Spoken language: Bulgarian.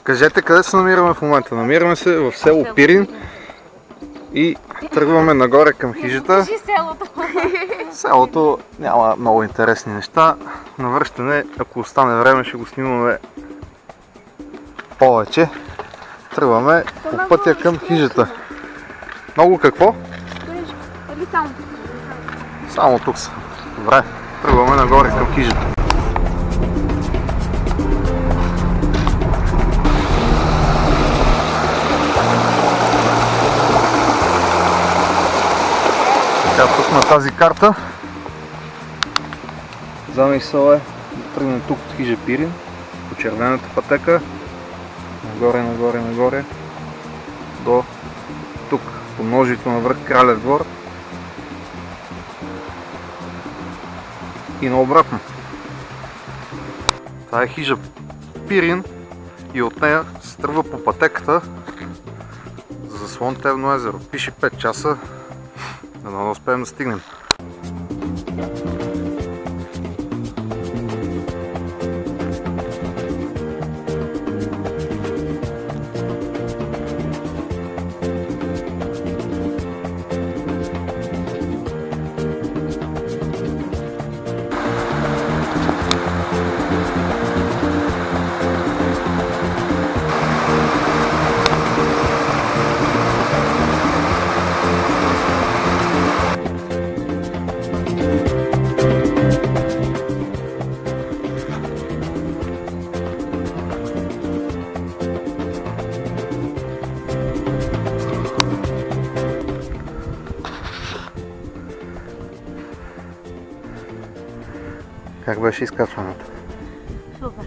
Кажете къде се намираме в момента. Намираме се в село Пирин и тръгваме нагоре към хижата. Селото няма много интересни неща. Навръщане, ако остане време, ще го снимаме повече. Тръгваме по пътя към хижата. Много какво? Само тук са. Добре, тръгваме нагоре към хижата. Така, тук на тази карта замисъл е да тръгнем тук от хижа Пирин, по червената пътека, нагоре до тук, по ножито навръх Кралев двор и наобратно. Това е хижа Пирин и от нея се тръгва по пътеката за Слънтевно езеро. Пише 5 часа, да не успеем да стигнем. Как беше изкачването? Супер!